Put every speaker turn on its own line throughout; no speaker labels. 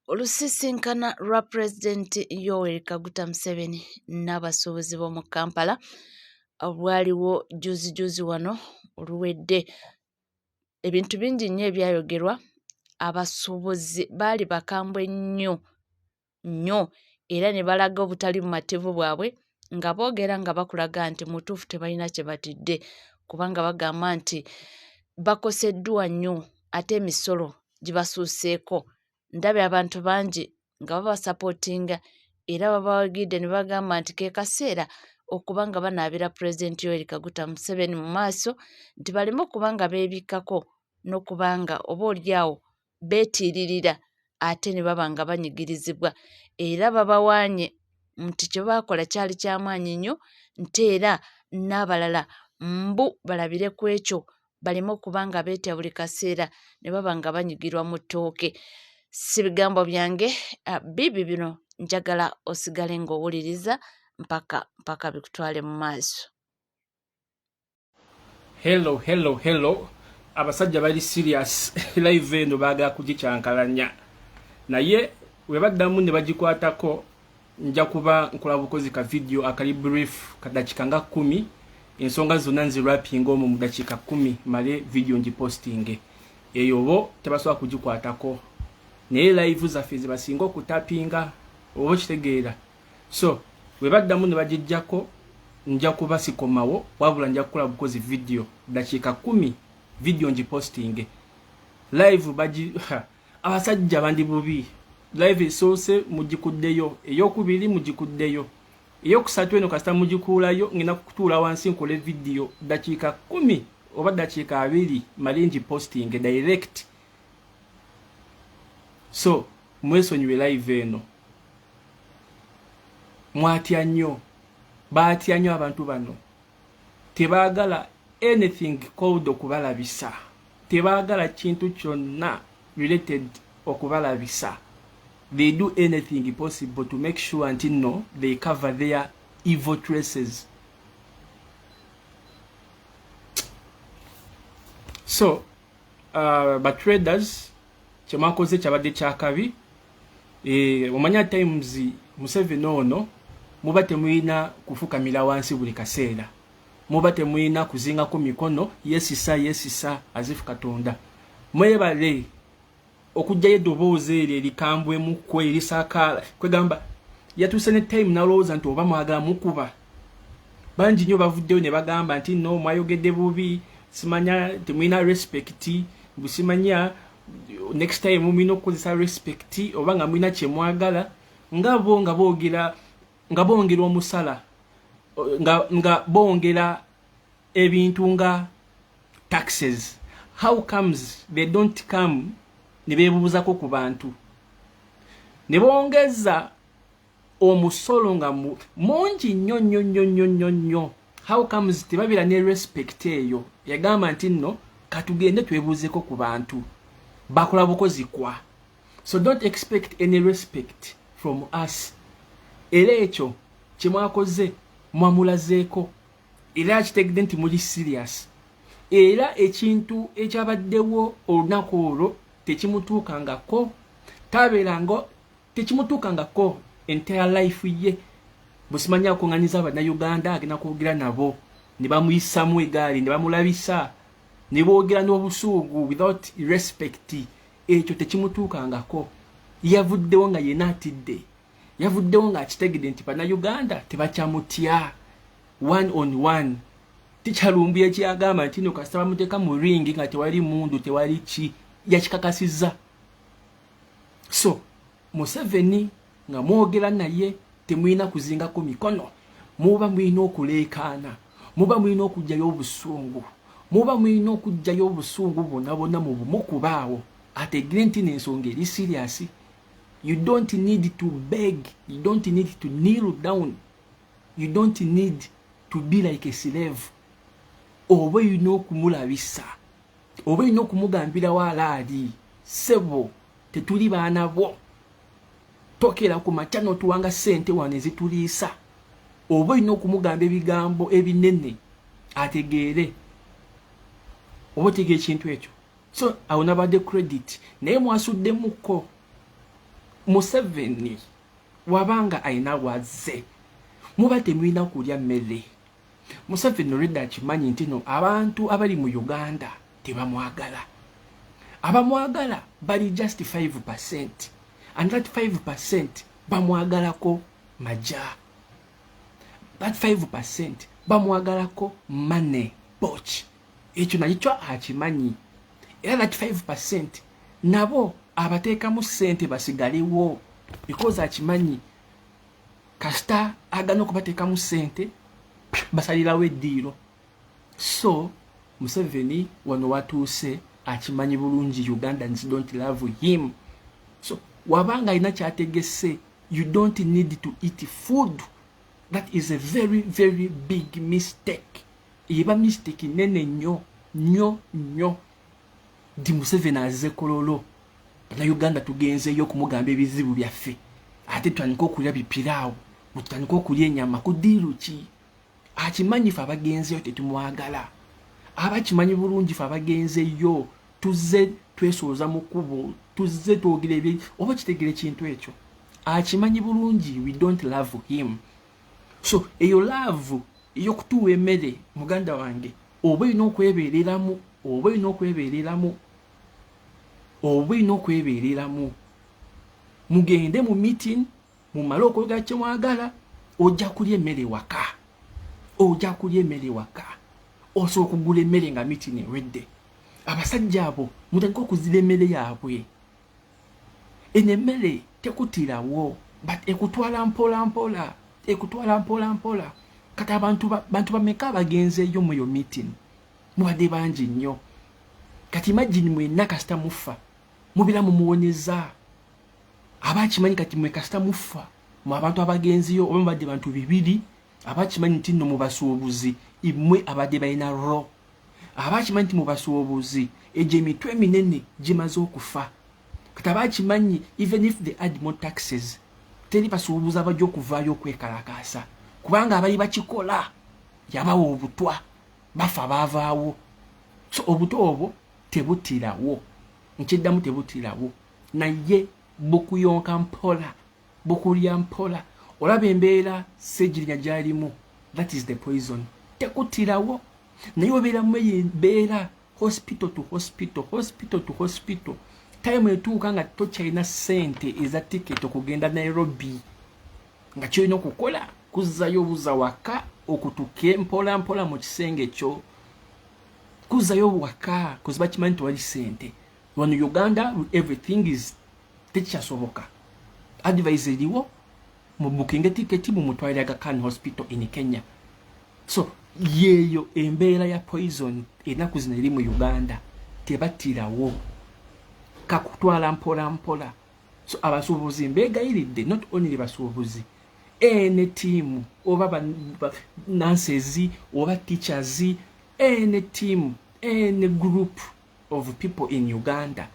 Olusisinkana lwa Pulezidenti Yoweri Kaguta Museveni n'abasuubuzi b'omu Kampala bwaliwo juzi wano oluwedde. Ebintu bingi nnyo ebyayogerwa. Abasuubuzi baali bakambwe nnyo era ne balaga obutali bumativu bwabwe nga boogera nga bakulaga nti mutuufu tebalina kye batidde kubanga bagamba nti bakoseddwa nnyo ate emisolo gibasuuseeko. Ndabye abantu bangi nga babasapootinga era babawagidde ne bagamba nti ke kaseera okuba nga banaabira Pulezidenti Yoweri Kaguta Museveni mu maaso nti baleme okuba nga beebikkako n'okuba nga oboolyawo beetiiririra ate ne baba nga banyigirizibwa. Era babawaanye nti kye baakola kyali ky'amaanyi nnyo nti era n'abalala mbu balabire ku ekyo baleme okuba nga beetya buli kaseera ne baba nga banyigirwa mu ttooke. Si bigambo byange, bibi bino njagala osigale ng'owuliriza mpaka bikutwale mu maaso.
Hello. Abasajja bali serious live eno baagala kugikyankalanya naye we baddamu ne bagikwatako nja kuba nkola bukozi ka video akali brief kadakika nga 10 ensonga zonna nzirapinga omwo mu dakika 10 male video ngipostinge eyo bo tebasobola kugikwatako naye live zaffe zibasinga okutapinga oba kitegeera. So we baddamu ne bagijjako nja kuba sikomawo wabula nja kukola bukozi video dakika 10 video ngipostinge live abasajja bandi bubi live esoose mugikuddeyo eyokubiri mugikuddeyo eyokusatu eno kasita mugikuulayo ngenda kutuula wansi nkole video dakika 10 oba dakika 2 mali ngipostinge direct. So mwesonyiwe live eno mwatya nnyo baatya nnyo abantu bano tebaagala anything called okubalabisa tebaagala kintu kyonna related okubalabisa. They do anything possible to make sure until no they cover their evil traces. So but traders kyamakoze kyabadde kyakabi omanya times Museveni ono muba temuyina kufukamira wansi buli kaseera muba temuyina kuzingako mikono yesisa azifu Katonda mwebale okujjayo eddoboozi eryo erikambwemu kwe erisakaala kwegamba yatuuse ne time nalowooza nti oba mwagala mukuba bangi nnyo bavuddeyo ne bagamba nti no mwayogedde bubi simanya temuyina respect busimanya next time mumina okukozesa respect oba nga mulina kye mwagala nga bo nga bongera omusala nga bongera ebintu nga taxes. How comes they don't come ne beebuuzako ku bantu ne bongeza omusolo nga mungi nnyo. How comes tebabira ne respect eyo yagamba nti nno katugende twebuuzeko ku bantu bakola bukozi kwa. So don't expect any respect from us. Era ekyo kyemwakoze mwamulazeeko era kitegedde nti muli serious era ekintu ekyabaddewo olunaku olwo tekimutuukangako tabeerango tekimutuukangako entire life ye busimanya akunganiza abannayuganda agenda kwogera nabo ne bamuyisamu egaali ne bamulabisa ne boogera n'obusuugu without respect. Ekyo tekimutuukangako. Yavuddewo nga yena atidde yavuddewo nga akitegedde nti bannayuganda tebakyamutya one on one tikyalumbi ekyagamba nti no kasita bamuteeka mu ringi nga tewali mundu tewali ki yakikakasizza. So Museveni nga mwogera naye temuyina kuzingako mikono muba muyina okuleekaana muba muyina okujjayo obusungu muba muyina okujjayo obusungu bonna mu bumukubaawo ategere nti n'ensonga eri serious. You don't need to beg, you don't need to kneel down, you don't need to be like a slave. Oba yina okumulabisa oba yina okumugambira walaali sebo tetuli baana bo tokera ku matano tuwanga sente wane zituliisa oba yina okumugamba ebigambo ebinene ategeere oba tegeera ekintu ekyo. So awonabadde credit naye mwasudde mukko Museveni wabanga aina waze muba temwina kulya mmere. Museveni olwedde akimanyi nti no abantu abali mu Uganda tebamwagala. Abamwagala bali just 5%, and that 5% bamwagalako maja. That 5% bamwagalako money poch. Ekyo nakyo akimanyi. Era that 5% nabo abateekamu ssente basigalewo, because akimanyi kasita agana okubateekamu ssente basalirawo eddiiro. So Museveni wano watuuse akimanyi bulungi Ugandans don't love him. So wabanga alina kyategese, you don't need to eat food. That is a very very big mistake. Eba mistake nene nnyo. Di Museveni azze kololo na Uganda tugenzeyo kumugamba ebizibu byaffe, ate twaniko okulya bipiraawo, twaniko okulya ennyama kudiiru ki. Akimanyi fe abagenzeyo tetumwagala. Abakimanyi bulungi fe abagenzeyo tuzze twesooza mu kkubo, tuzze twogera ebye oba kitegere kintu ekyo. Akimanyi bulungi we don't love him. So eyo love eyokutuwa emmere muganda wange oba olina okwebeereramu mugende mu meeting mumale okwogera kye mwagala, ojja kulya emmere waka. Osobola okugula emmere nga meeting ewedde. Abasajja abo mutandika okuzira emmere yaabwe. Eno emmere tekutirawo, but ekutwala mpola. Kati abantu bameka abagenzeeyo mu yo meeting? Mubadde bangi nnyo. Kati imagine mwenna kasita mufa mubira mumuwonyeza. Abakimanyi kati mwe kasita mufa mu abantu abagenziyo oba mubadde bantu bibiri, abakimanyi nti nno mu basuubuzi imwe abadde balina ro. Abakimanyi nti mu basuubuzi egyo emitwe eminene gimaze okufa. Kati abakimanyi even if they add more taxes teri basuubuzi abajja okuvaayo okwekalakaasa, kubanga abali bakikola yabawa obutwa bafa baavaawo. So obutwa obwo tebutirawo, nkiddamu tebutirawo, naye bukuyonka mpola, bukulya mpola. Olaba embeera Ssejjirinya gy'alimu, that is the poison. Tekutirawo, naye obeera mu embeera hospital to hospital. Time etuuka nga tokyalina ssente eza ticket okugenda Nairobi, nga kyolina okukola kuzzayo obuza waka okutuke mpola mu kisenge kyo. Kuzayo waka kuziba kimanyi tewali ssente. Wano Uganda everything is tekyasoboka. Advice eriwo mu booking ticket mu mutwalira Aga Khan Hospital in Kenya. So yeyo embeera ya poison enaku zino eri mu Uganda tebatirawo, kakutwala mpola. So abasuubuzi mbegayiridde, not only basuubuzi, ene team oba nurses oba teachers, any team, any group of people in Uganda,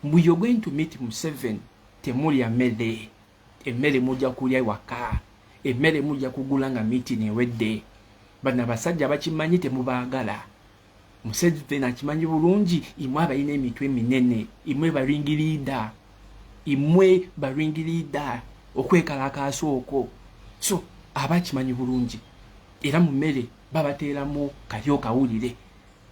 we are going to meet Museveni. Temuli amele, emmere mujja kulya waka, emmere mujja kugula nga meeting ewedde. Bana basajja bakimanyi temubaagala. Museveni akimanyi bulungi imwe abalina emitwe minene, imwe baringirida okwekalakaasa okwo. So abakimanyi bulungi era mu mmere babateeramu kalyo kawulire.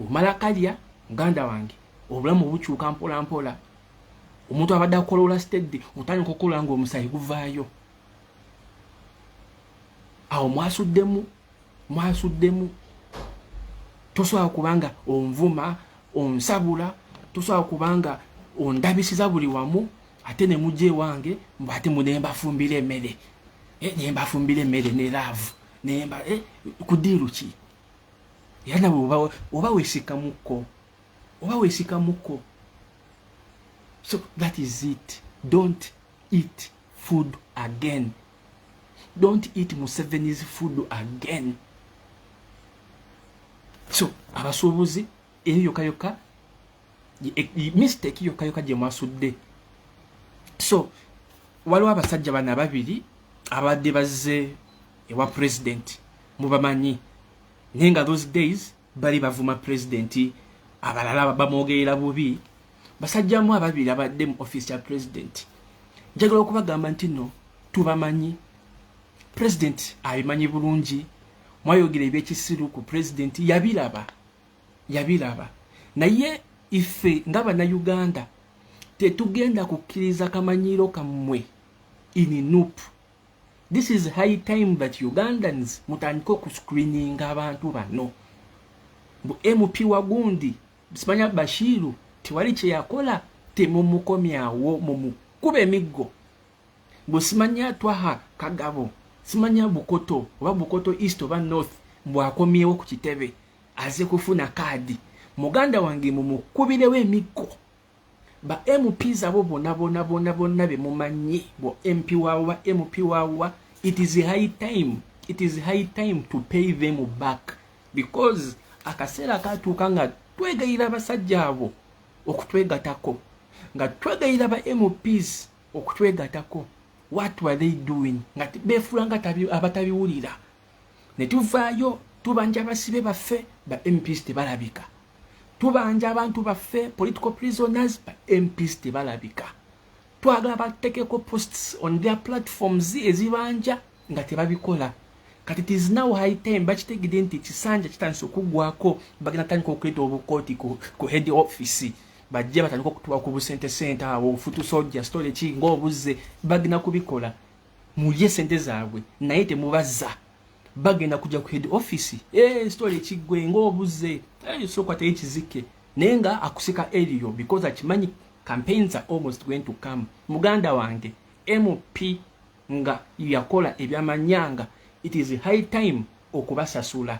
Omala kalya muganda wange obulamu bukyuka mpola. Omuntu abadde akolola steady otandika okukola nga omusayi guvaayo. Awo mwasuddemu. Tosobola kubanga onvuma, onsabula, tosobola kubanga ondabisiza buli wamu, ate ne mujje ewange ate munembafumbira emmere. Nembafumbira emmere ne laavu. Kudiiru ki? Era nabwe oba weesika mukko. So that is it. Don't eat food again. Don't eat Museveni's food again. So abasuubuzi eyo yokayoka mistake yokayoka gye mwasudde. So waliwo abasajja bana babiri abadde bazze ewa president, mubamanyi nenga those days bali bavuma president, abalala bamwogerera bubi. Basajjamu ababiri abadde mu office ya president njagala okubagamba nti nno tubamanyi president abimanyi bulungi mwayogera ebyekisiru ku president yabiraba naye ife ng'Abannayuganda tetugenda kukkiriza kamanyiiro kammwe in noop. This is high time that Ugandans mutandika okuscreeninga abantu bano. Bu MP Wagundi simanya Bashiru tiwali kye yakola temumukomyawo mumukube emiggo. Bu simanya Twaha Kagabo simanya Bukoto oba Bukoto East oba North bwakomyewo ku kitebe aze kufuna kaadi. Muganda wange mumukubirewo emiggo. Ba MPs abo bona be mumanyi bo MP wawa MP wawa. It is high time to pay them back because akasera katuuka nga twegayira abasajja abo okutwegatako nga twegayira ba MPs okutwegatako. What were they doing? Nga beefula nga abatabiwulira ne tuvaayo tubanja basibe baffe ba MPs tebalabika. Tubanja abantu baffe political prisoners ba MPs tebalabika. Twagala batekeko posts on their platforms ezibanja nga tebabikola. Kati it is now high time bakitegedde nti kisanja kitandise okugwako bagenda tandika okuleta obukooti ku head office bajja batandika okutuwa ku busente abo futu soldier story ki ng'obuze bagenda kubikola mulye sente zaabwe naye temubaza bagenda kujja ku head office story ki gwe ng'obuze sokwa tekizike naye nga akusika eriyo because akimanyi campaigns are almost going to come. Muganda wange MP nga yakola ebyamanyanga. It is high time okubasasula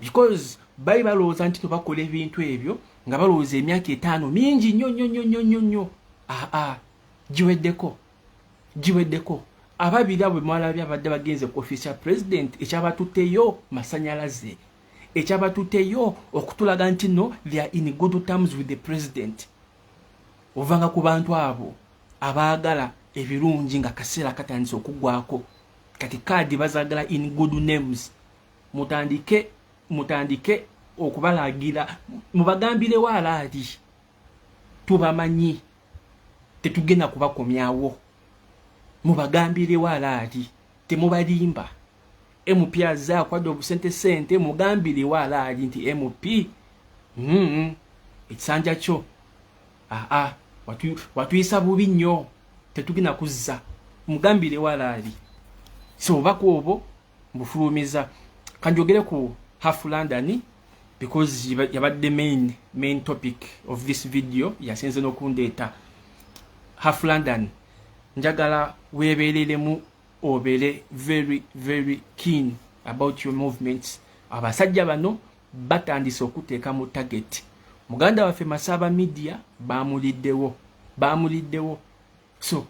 because bali balowooza nti bakola ebintu ebyo nga balowooza emyaka 5 mingi nnyo giweddeko ababiri abo mwalabya badde bagenze ku office ya president ekyabatuteyo masanyalaze ekyabatuteyo okutulaga nti no they are in good terms with the president. Ovanga ku bantu abo abaagala ebirungi nga kaseera katandise okugwako kati kaadi bazagala in good names mutandike okubalagira mubagambire walaali tubamanyi tetugenda kubakomyawo mubagambire walaali temubalimba MP azakwadde obusente mugambire walaali nti MP ekisanja kyo watuyisa bubi nnyo tetugina kuzza mugambire walaali so bakobo mbufulumiza kanjogere ku Half London because yabadde main topic of this video yasenze n'okundeeta Half London njagala weebereremu obere very keen about your movements. Abasajja bano batandise okuteeka mu target. Muganda waffe Masaba Media bamuliddewo so